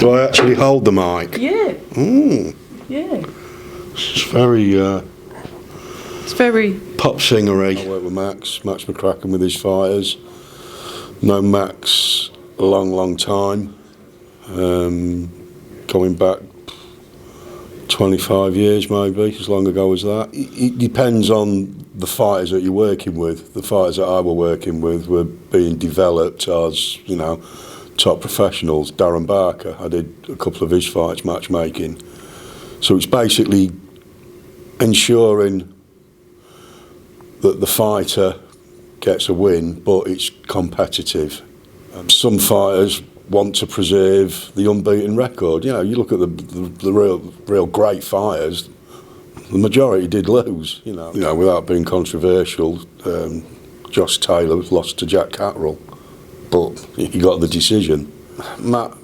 Do I actually hold the mic? Yeah. Yeah. It's very pop singery. I work with Max McCracken with his fighters. Known Max a long time. Going back 25 years maybe, as long ago as that. It depends on the fighters that you're working with. The fighters that I were working with were being developed as, top professionals. Darren Barker, I did a couple of his fights, Matchmaking. So it's basically ensuring that the fighter gets a win, but it's competitive. Some fighters want to preserve the unbeaten record. You look at the real great fighters, the majority did lose. Without being controversial, Josh Taylor lost to Jack Catterall, but he got the decision. Matt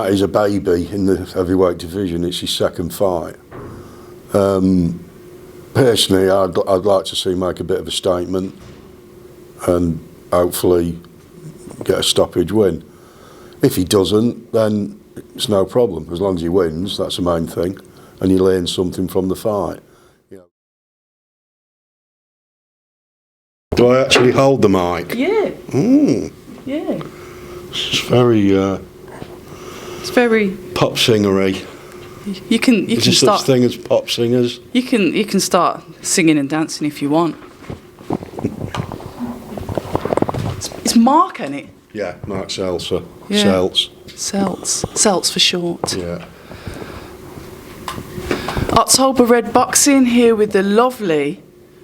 is a baby in the heavyweight division. It's his second fight. Personally, I'd like to see him make a bit of a statement and hopefully get a stoppage win. If he doesn't, then it's no problem. As long as he wins, that's the main thing, and you learn something from the fight. Do I actually hold the mic? Yeah. Yeah. It's very pop singery. You can Is there start. such thing as pop singers? You can start singing and dancing if you want. It's Mark, isn't it? Yeah, Mark Seltzer. Yeah. Seltz for short. Yeah. October Red Boxing here with the lovely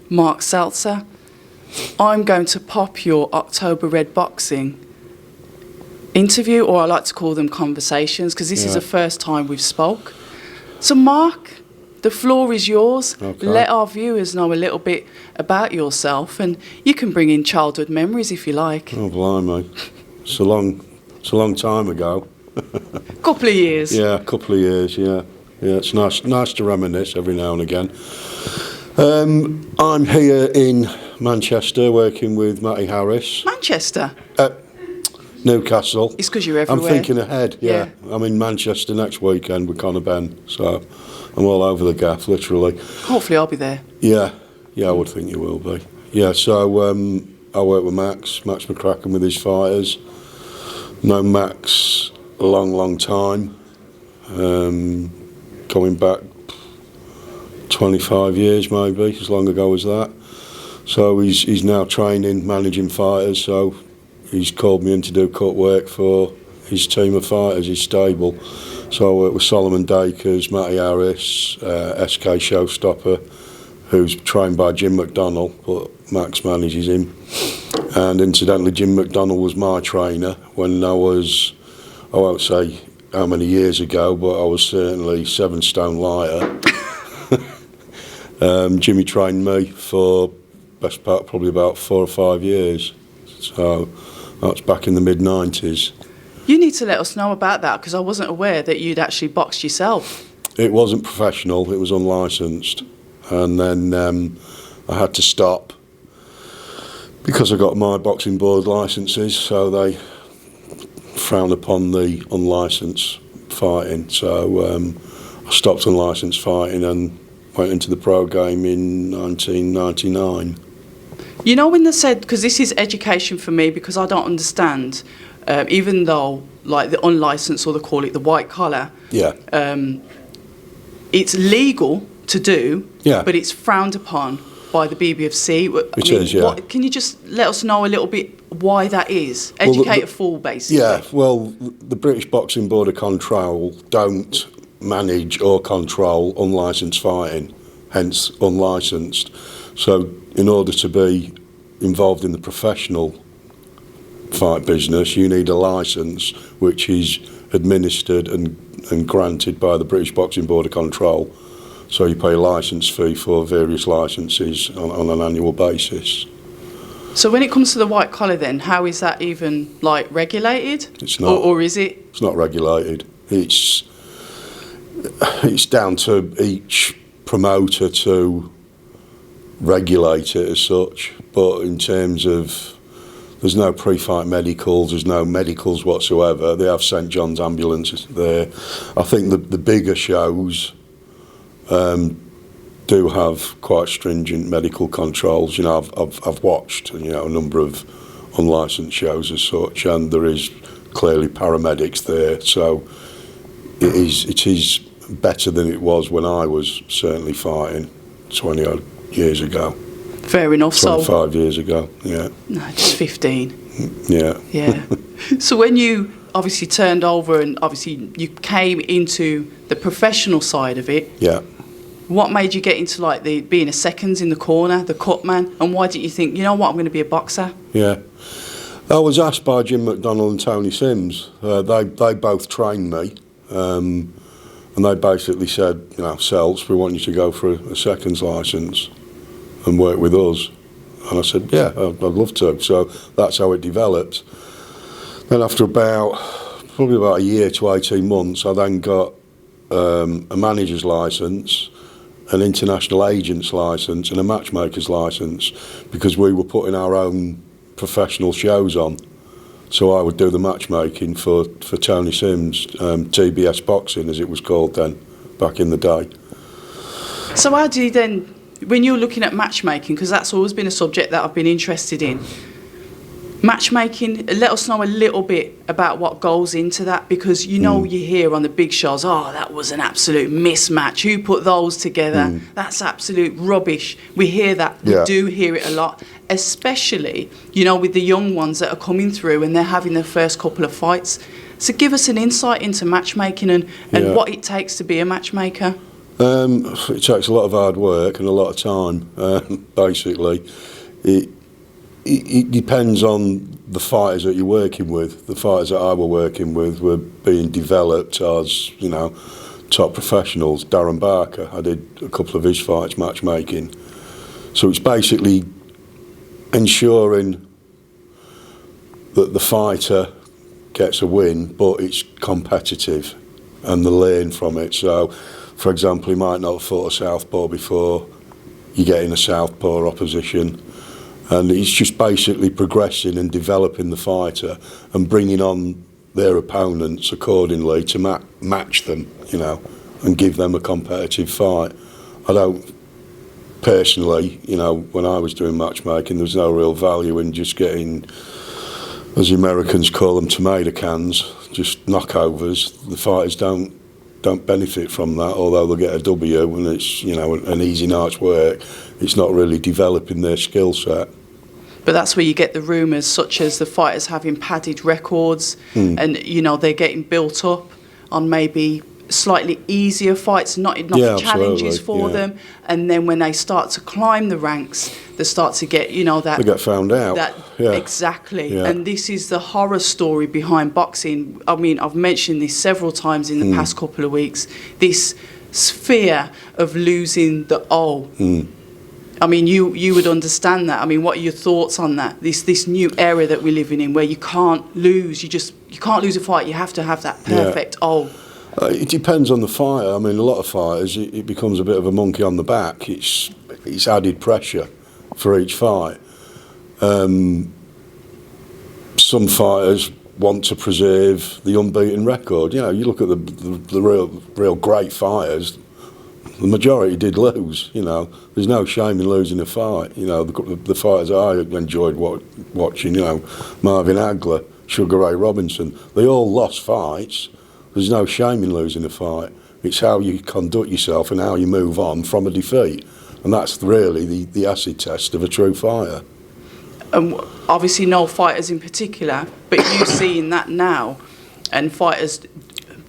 Mark Seltzer. I'm going to pop your October Red Boxing interview, or I like to call them conversations, because this is the first time we've spoke. So Mark, the floor is yours. Okay. Let our viewers know a little bit about yourself, and you can bring in childhood memories if you like. Oh, blimey. It's a long time ago. Couple of years. Yeah, a couple of years, yeah. Yeah, it's nice to reminisce every now and again. I'm here in Manchester working with Matty Harris. Manchester? Newcastle. It's because you're everywhere. I'm thinking ahead, yeah. I'm in Manchester next weekend with Conor Ben, so I'm all over the gaff, literally. Hopefully I'll be there. Yeah, I would think you will be. Yeah, so I work with Max McCracken with his fighters. Known Max a long time. Going back 25 years maybe, as long ago as that. So he's now training, managing fighters, so he's called me in to do cut work for his team of fighters, his stable. So I work with Solomon Dakers, Matty Harris, SK Showstopper, who's trained by Jim McDonnell, but Max manages him. And incidentally, Jim McDonnell was my trainer when I won't say how many years ago, but I was certainly 7 stone lighter. Jimmy trained me for best part probably about 4 or 5 years. So that's back in the mid-90s. You need to let us know about that, because I wasn't aware that you'd actually boxed yourself. It wasn't professional, it was unlicensed. And then I had to stop because I got my boxing board licences, so they frown upon the unlicensed fighting. So I stopped unlicensed fighting and went into the pro game in 1999. When they said, because this is education for me, because I don't understand, even though like the unlicensed, or they call it the white collar, it's legal to do, but it's frowned upon by the BBFC. It is, yeah. Can you just let us know a little bit why that is? Educate a fool, basically. Yeah, well, the British Boxing Board of Control don't manage or control unlicensed fighting, hence unlicensed. So in order to be involved in the professional fight business, you need a licence which is administered and granted by the British Boxing Board of Control. So you pay a licence fee for various licences on an annual basis. So when it comes to the white collar then, how is that even regulated? It's not. Or is it? It's not regulated. It's down to each promoter to regulate it as such, but in terms of There's no pre-fight medicals. There's no medicals whatsoever. They have St John's ambulances there. I think the bigger shows do have quite stringent medical controls. You know, I've watched, you know, a number of unlicensed shows as such, and there is clearly paramedics there. So it is better than it was when I was certainly fighting 20 odd years ago. Fair enough. 25 years ago, yeah. No, just 15. Yeah. Yeah. So when you obviously turned over and obviously you came into the professional side of it, Yeah. what made you get into like being a seconds in the corner, the cut man, and why did you think, you know what, I'm going to be a boxer? Yeah. I was asked by Jim McDonnell and Tony Sims. They both trained me, and they basically said, you know, Seltz, we want you to go for a seconds licence and work with us. And I said, yeah, I'd love to. So that's how it developed. Then after probably about a year to 18 months, I then got a manager's licence, an international agent's licence and a matchmaker's licence, because we were putting our own professional shows on. So I would do the matchmaking for Tony Sims, TBS Boxing as it was called then, back in the day. So how do you then, when you're looking at matchmaking, because that's always been a subject that I've been interested in, matchmaking, let us know a little bit about what goes into that, because you know you hear on the big shows, oh, that was an absolute mismatch, who put those together, that's absolute rubbish. We hear that, we do hear it a lot, especially, you know, with the young ones that are coming through and they're having their first couple of fights. So give us an insight into matchmaking and what it takes to be a matchmaker. It takes a lot of hard work and a lot of time, basically. It depends on the fighters that you're working with. The fighters that I were working with were being developed as, you know, top professionals. Darren Barker, I did a couple of his fights matchmaking. So it's basically ensuring that the fighter gets a win, but it's competitive and they learn from it. So, for example, he might not have fought a southpaw before, you get in a southpaw opposition. And it's just basically progressing and developing the fighter and bringing on their opponents accordingly to match them, you know, and give them a competitive fight. I don't personally, you know, when I was doing matchmaking, there was no real value in just getting, as the Americans call them, tomato cans, just knockovers. The fighters don't benefit from that, although they'll get a W when it's, you know, an easy night's work. It's not really developing their skill set. But that's where you get the rumours, such as the fighters having padded records and, you know, they're getting built up on maybe slightly easier fights, not enough challenges for them. And then when they start to climb the ranks, they start to get, you know, that... They get found out. Exactly. Yeah. And this is the horror story behind boxing. I mean, I've mentioned this several times in the past couple of weeks. This fear of losing the O. I mean, you would understand that. I mean, what are your thoughts on that? This new era that we're living in, where you can't lose. You can't lose a fight. You have to have that perfect O. It depends on the fighter. I mean, a lot of fighters, it becomes a bit of a monkey on the back. It's added pressure for each fight. Some fighters want to preserve the unbeaten record. You know, you look at the real great fighters. The majority did lose, you know. There's no shame in losing a fight. You know, the fighters I enjoyed watching, you know, Marvin Hagler, Sugar Ray Robinson, they all lost fights. There's no shame in losing a fight. It's how you conduct yourself and how you move on from a defeat. And that's really the acid test of a true fighter. Obviously no fighters in particular, but you seeing that now, and fighters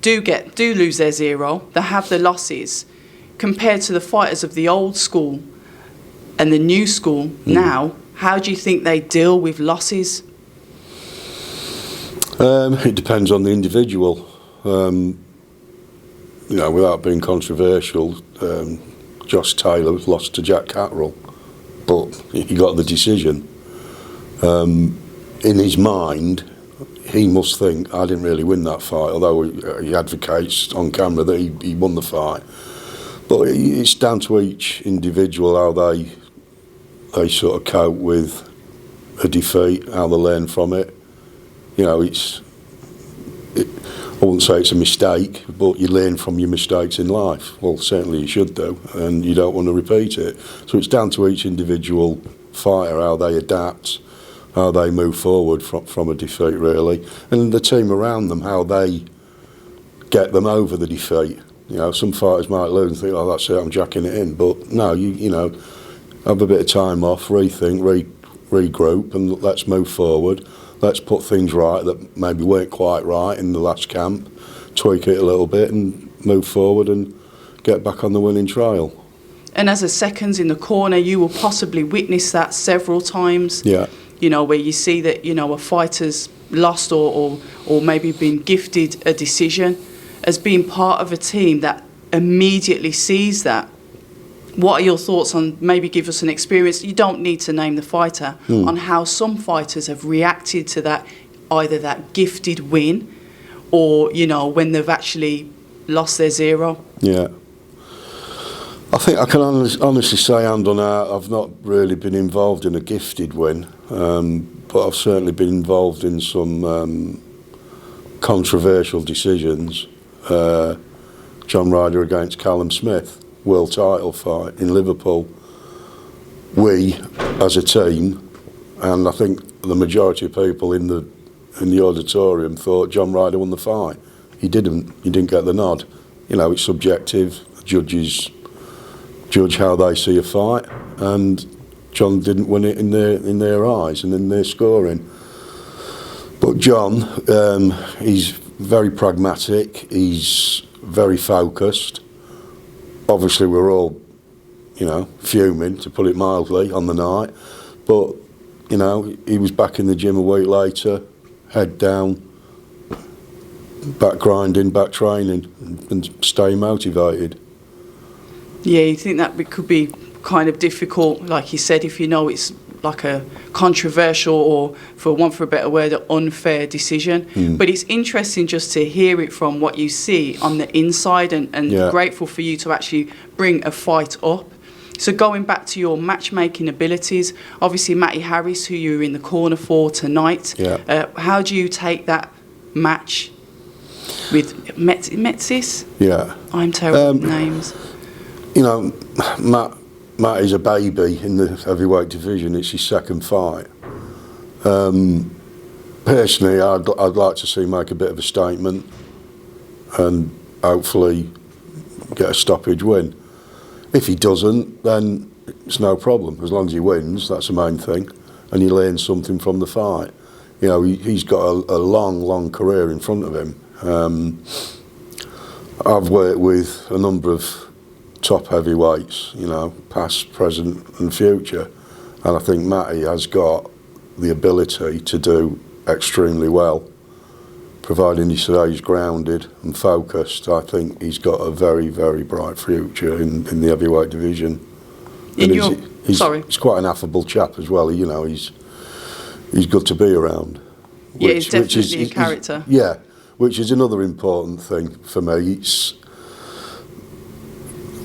do lose their zero, they have the losses. Compared to the fighters of the old school and the new school now, how do you think they deal with losses? It depends on the individual. You know, without being controversial, Josh Taylor lost to Jack Catterall, but he got the decision. In his mind, he must think, I didn't really win that fight, although he advocates on camera that he won the fight. But it's down to each individual how they sort of cope with a defeat, how they learn from it. You know, I wouldn't say it's a mistake, but you learn from your mistakes in life. Well, certainly you should do, and you don't want to repeat it. So it's down to each individual fighter how they adapt, how they move forward from a defeat, really, and the team around them, how they get them over the defeat. You know, some fighters might lose and think, oh, that's it, I'm jacking it in. But no, you know, have a bit of time off, rethink, regroup, and let's move forward. Let's put things right that maybe weren't quite right in the last camp, tweak it a little bit and move forward and get back on the winning trail. And as a seconds in the corner, you will possibly witness that several times. Yeah. You know, where you see that, you know, a fighter's lost or maybe been gifted a decision. As being part of a team that immediately sees that, what are your thoughts on, maybe give us an experience, you don't need to name the fighter, on how some fighters have reacted to that, either that gifted win or, you know, when they've actually lost their zero? Yeah. I think I can honestly say, hand on heart, I've not really been involved in a gifted win, but I've certainly been involved in some controversial decisions. John Ryder against Callum Smith, world title fight in Liverpool. We, as a team, and I think the majority of people in the auditorium thought John Ryder won the fight. He didn't. He didn't get the nod. You know, it's subjective. Judges judge how they see a fight, and John didn't win it in their eyes and in their scoring. But John, he's very pragmatic. He's very focused. Obviously, we're all, you know, fuming, to put it mildly, on the night. But, you know, he was back in the gym a week later, head down, back grinding, back training, and staying motivated. Yeah, you think that could be kind of difficult, like you said, if you know it's like a controversial or, for want of a better word, an unfair decision. But it's interesting just to hear it from what you see on the inside, and grateful for you to actually bring a fight up. So going back to your matchmaking abilities, obviously Matty Harris, who you're in the corner for tonight, how do you take that match with Metsis? Yeah. I'm terrible with names. You know, Matt is a baby in the heavyweight division. It's his second fight. Personally, I'd like to see him make a bit of a statement and hopefully get a stoppage win. If he doesn't, then it's no problem. As long as he wins, that's the main thing, and he learns something from the fight. You know, he's got a long career in front of him. I've worked with a number of top heavyweights, you know, past, present and future, and I think Matty has got the ability to do extremely well, providing he stays grounded and focused. I think he's got a very bright future in the heavyweight division. He's quite an affable chap as well. You know, he's good to be around. Yeah, he's definitely a character. Yeah, which is another important thing for me.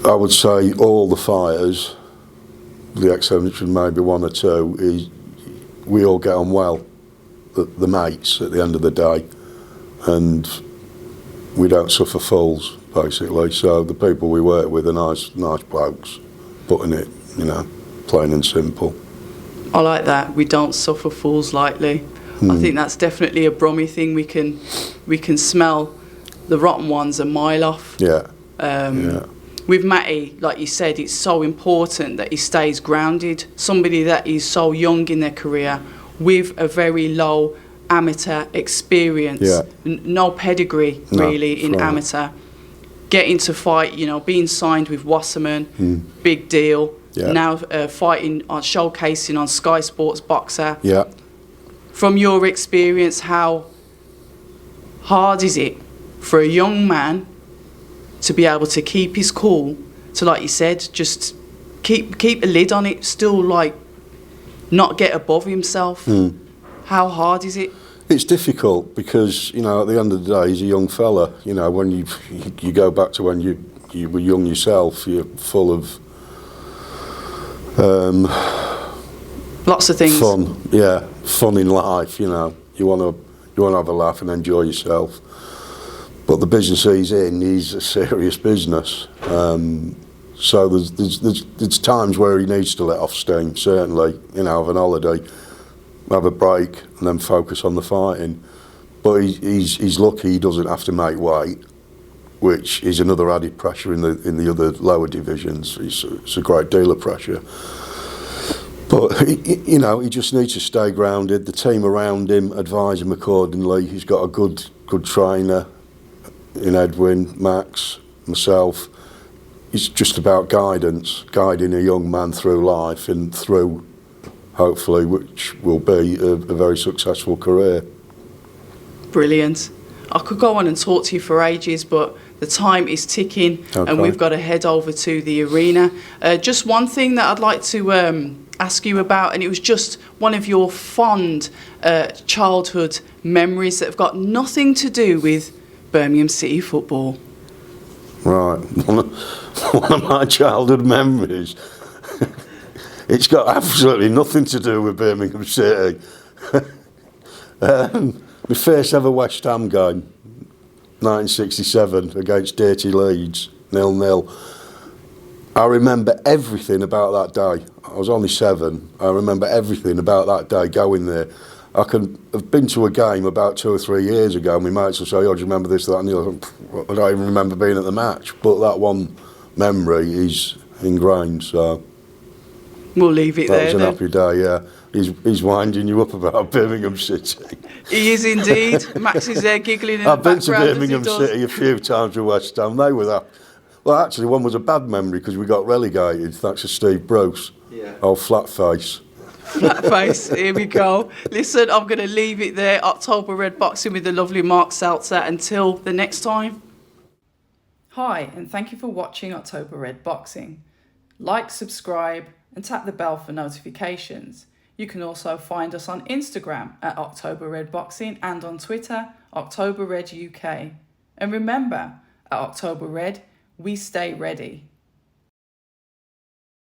I would say all the fighters, the exception maybe one or two, we all get on well, the mates at the end of the day, and we don't suffer fools, basically. So the people we work with are nice blokes, putting it, you know, plain and simple. I like that. We don't suffer fools lightly. I think that's definitely a Brummy thing. We can smell the rotten ones a mile off. Yeah. With Matty, like you said, it's so important that he stays grounded. Somebody that is so young in their career with a very low amateur experience, no pedigree really in amateur. Getting to fight, you know, being signed with Wasserman, big deal. Yeah. Now fighting on showcasing on Sky Sports Boxer. Yeah. From your experience, how hard is it for a young man to be able to keep his cool, to, like you said, just keep a lid on it, still like not get above himself? How hard is it? It's difficult because, you know, at the end of the day, he's a young fella. You know, when you go back to when you were young yourself, you're full of Lots of things. Fun in life. You want to have a laugh and enjoy yourself. But the business he's in is a serious business. So there's times where he needs to let off steam. Certainly, have an holiday, have a break, and then focus on the fighting. But he's lucky he doesn't have to make weight, which is another added pressure in the other lower divisions. It's a great deal of pressure. But he just needs to stay grounded. The team around him advise him accordingly. He's got a good trainer in Edwin, Max, myself. It's just about guidance, guiding a young man through life and through, hopefully, which will be a very successful career. Brilliant. I could go on and talk to you for ages, but the time is ticking, and we've got to head over to the arena. Just one thing that I'd like to ask you about, and it was just one of your fond childhood memories that have got nothing to do with Birmingham City football. Right, one of my childhood memories. It's got absolutely nothing to do with Birmingham City. My first ever West Ham game, 1967, against Dirty Leeds, 0-0. I remember everything about that day. I was only 7. I remember everything about that day going there. I can have been to a game about 2 or 3 years ago, and my mates will say, "Oh, do you remember this, that, and the other?" I don't even remember being at the match, but that one memory is ingrained. So we'll leave it there. That was an happy day. Yeah, he's winding you up about Birmingham City. He is indeed. Max is there giggling in I've the been to background Birmingham City a few times with West Ham. They were that. Well, actually, one was a bad memory because we got relegated thanks to Steve Bruce. Yeah. Oh, flat face. Flat face, here we go. Listen, I'm going to leave it there. October Red Boxing with the lovely Mark Seltzer. Until the next time. Hi, and thank you for watching October Red Boxing. Like, subscribe, and tap the bell for notifications. You can also find us on Instagram at October Red Boxing and on Twitter, October Red UK. And remember, at October Red, we stay ready.